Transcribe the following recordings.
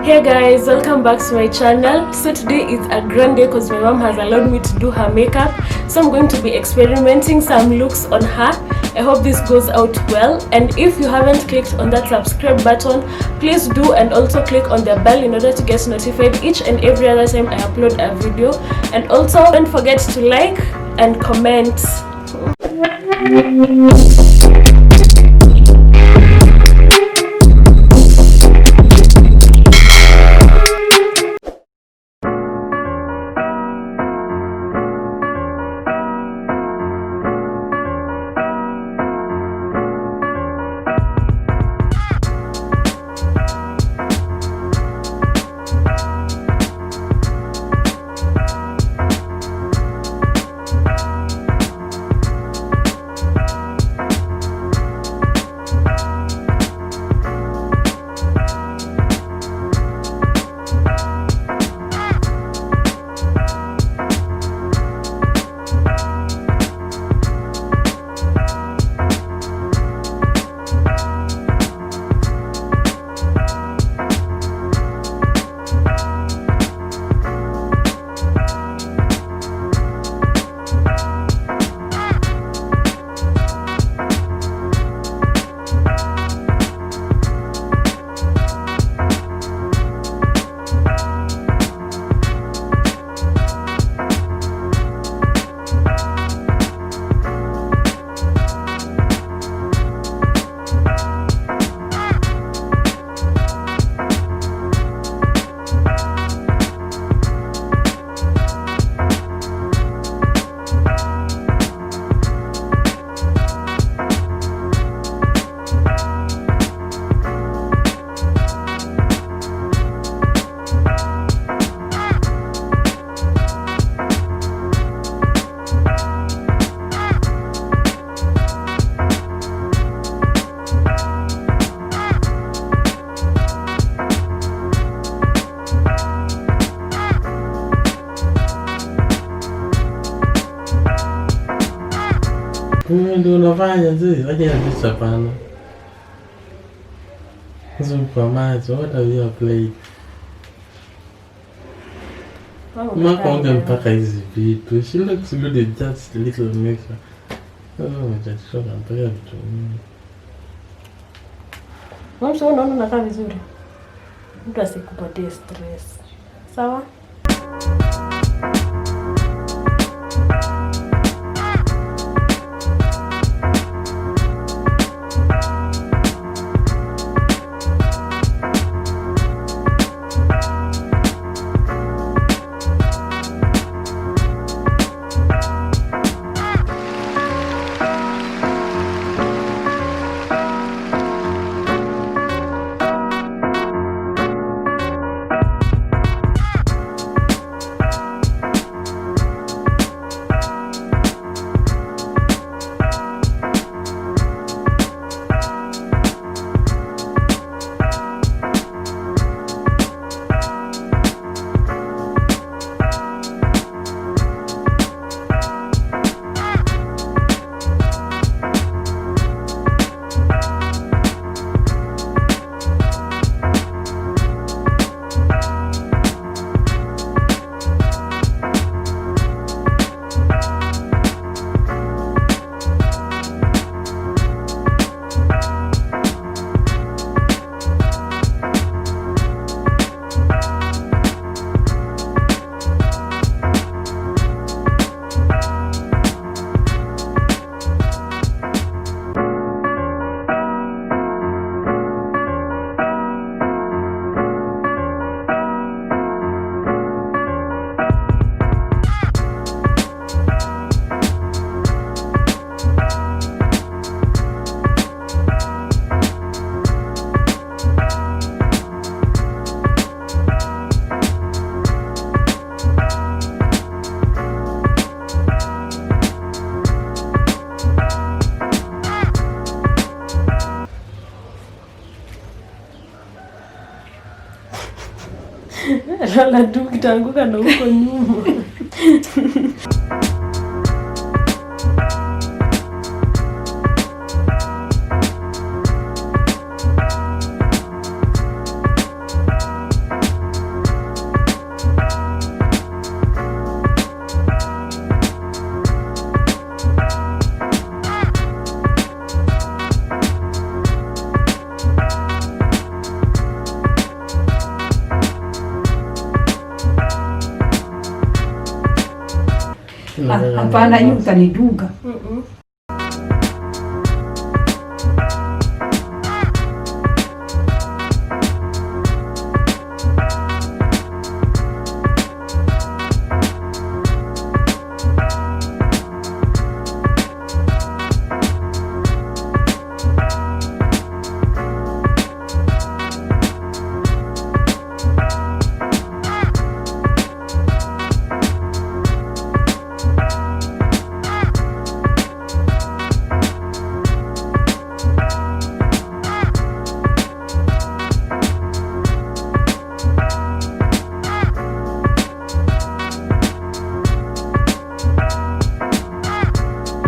Hey guys, welcome back to my channel. So today is a grand day because my mom has allowed me to do her makeup. So I'm going to be experimenting some looks on her. I hope this goes out well. And if you haven't clicked on that subscribe button, please do, and also click on the bell in order to get notified each and every other time I upload a video. And also don't forget to like and comment. Ndio unafanya sisi, lakini hapana. Kwa macho, what have you applied? Makonga mpaka hizi vitu. She looks good with just little makeup. Mtachoka mpaka vitu mingi. Mama, sio unaona unakaa vizuri. Mtu asikupatie stress. Sawa? Lala tu kitanguka na huko nyuma. Hapana, hiyo utaniduga.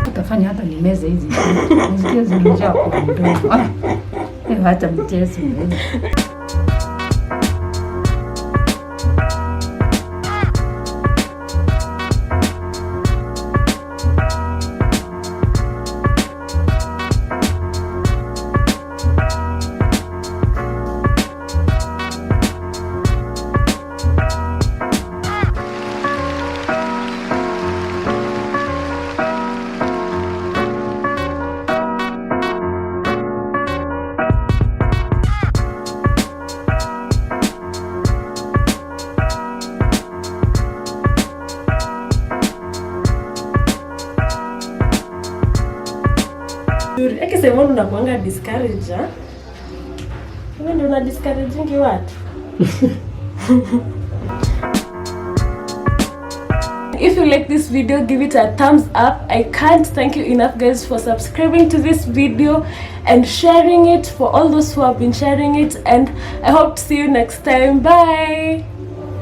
Utafanya hata nimeze hizi. Nisikie zinajaa kwa mdomo. Hata mchezo. Sema unakuanga discourage, ha? Wewe ndio una discouraging watu. If you like this video, give it a thumbs up. I can't thank you enough, guys, for subscribing to this video and sharing it, for all those who have been sharing it, and I hope to see you next time. Bye.